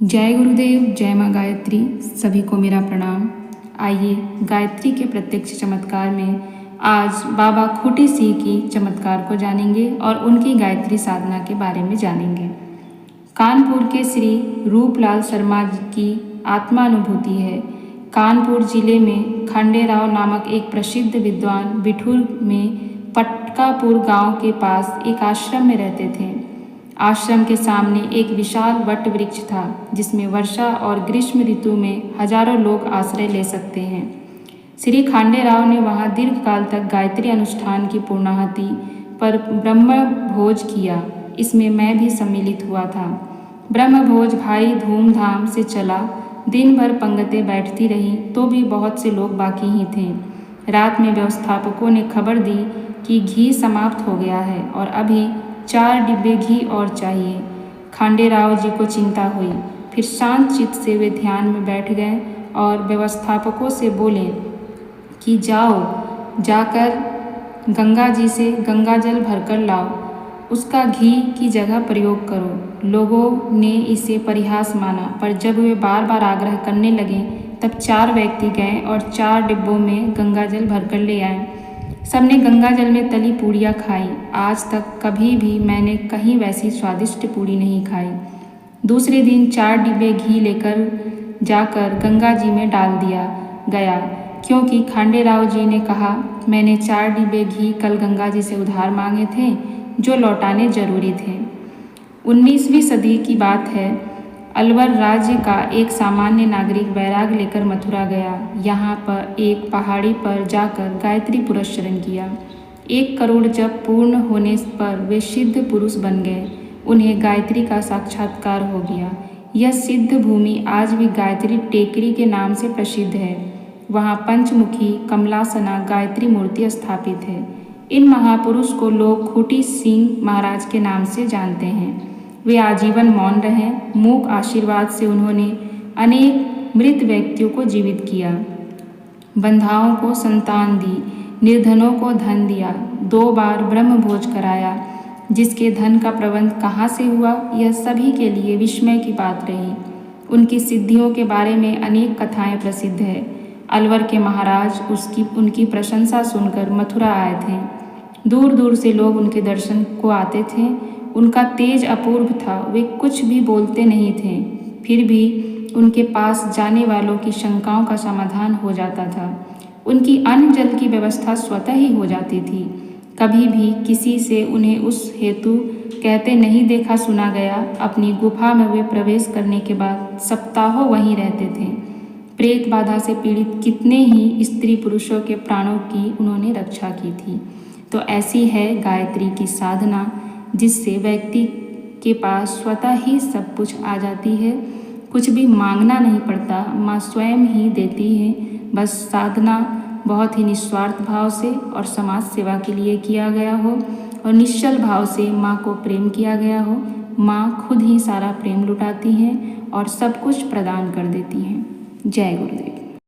जय गुरुदेव, जय माँ गायत्री। सभी को मेरा प्रणाम। आइए गायत्री के प्रत्यक्ष चमत्कार में आज बाबा खूटी सिंह की चमत्कार को जानेंगे और उनकी गायत्री साधना के बारे में जानेंगे। कानपुर के श्री रूपलाल शर्मा जी की आत्मानुभूति है। कानपुर जिले में खंडेराव नामक एक प्रसिद्ध विद्वान बिठूर में पटकापुर गांव के पास एक आश्रम में रहते थे। आश्रम के सामने एक विशाल वट वृक्ष था जिसमें वर्षा और ग्रीष्म ऋतु में हजारों लोग आश्रय ले सकते हैं। श्री खंडेराव ने वहां दीर्घकाल तक गायत्री अनुष्ठान की पूर्णाहुति पर ब्रह्म भोज किया। इसमें मैं भी सम्मिलित हुआ था। ब्रह्म भोज भारी धूमधाम से चला। दिन भर पंगतें बैठती रहीं तो भी बहुत से लोग बाकी ही थे। रात में व्यवस्थापकों ने खबर दी कि घी समाप्त हो गया है और अभी 4 डिब्बे घी और चाहिए। खंडेराव जी को चिंता हुई। फिर शांत चित्त से वे ध्यान में बैठ गए और व्यवस्थापकों से बोले कि जाकर गंगा जी से गंगा जल भरकर लाओ, उसका घी की जगह प्रयोग करो। लोगों ने इसे परिहास माना, पर जब वे बार बार आग्रह करने लगे तब 4 व्यक्ति गए और 4 डिब्बों में गंगा जल भरकर ले आए। सबने गंगा जल में तली पूड़ियाँ खाई। आज तक कभी भी मैंने कहीं वैसी स्वादिष्ट पूड़ी नहीं खाई। दूसरे दिन 4 डिब्बे घी लेकर जाकर गंगा जी में डाल दिया गया, क्योंकि खंडेराव जी ने कहा, मैंने 4 डिब्बे घी कल गंगा जी से उधार मांगे थे, जो लौटाने जरूरी थे। 19वीं सदी की बात है। अलवर राज्य का एक सामान्य नागरिक वैराग लेकर मथुरा गया। यहाँ पर एक पहाड़ी पर जाकर गायत्री पुरस्चरण किया। 1 करोड़ जप पूर्ण होने पर वे सिद्ध पुरुष बन गए। उन्हें गायत्री का साक्षात्कार हो गया। यह सिद्ध भूमि आज भी गायत्री टेकरी के नाम से प्रसिद्ध है। वहाँ पंचमुखी कमलासना गायत्री मूर्ति स्थापित है। इन महापुरुष को लोग खूटी सिंह महाराज के नाम से जानते हैं। वे आजीवन मौन रहे। मूक आशीर्वाद से उन्होंने अनेक मृत व्यक्तियों को जीवित किया, बंधाओं को संतान दी, निर्धनों को धन दिया, 2 बार ब्रह्म भोज कराया। जिसके धन का प्रबंध कहाँ से हुआ, यह सभी के लिए विस्मय की बात रही। उनकी सिद्धियों के बारे में अनेक कथाएं प्रसिद्ध है। अलवर के महाराज उनकी प्रशंसा सुनकर मथुरा आए थे। दूर दूर से लोग उनके दर्शन को आते थे। उनका तेज अपूर्व था। वे कुछ भी बोलते नहीं थे, फिर भी उनके पास जाने वालों की शंकाओं का समाधान हो जाता था। उनकी अन्न जल की व्यवस्था स्वतः ही हो जाती थी। कभी भी किसी से उन्हें उस हेतु कहते नहीं देखा सुना गया। अपनी गुफा में वे प्रवेश करने के बाद सप्ताहों वहीं रहते थे। प्रेत बाधा से पीड़ित कितने ही स्त्री पुरुषों के प्राणों की उन्होंने रक्षा की थी। तो ऐसी है गायत्री की साधना, जिससे व्यक्ति के पास स्वतः ही सब कुछ आ जाती है। कुछ भी मांगना नहीं पड़ता, माँ स्वयं ही देती है। बस साधना बहुत ही निस्वार्थ भाव से और समाज सेवा के लिए किया गया हो और निश्चल भाव से माँ को प्रेम किया गया हो। माँ खुद ही सारा प्रेम लुटाती हैं और सब कुछ प्रदान कर देती हैं। जय गुरुदेव।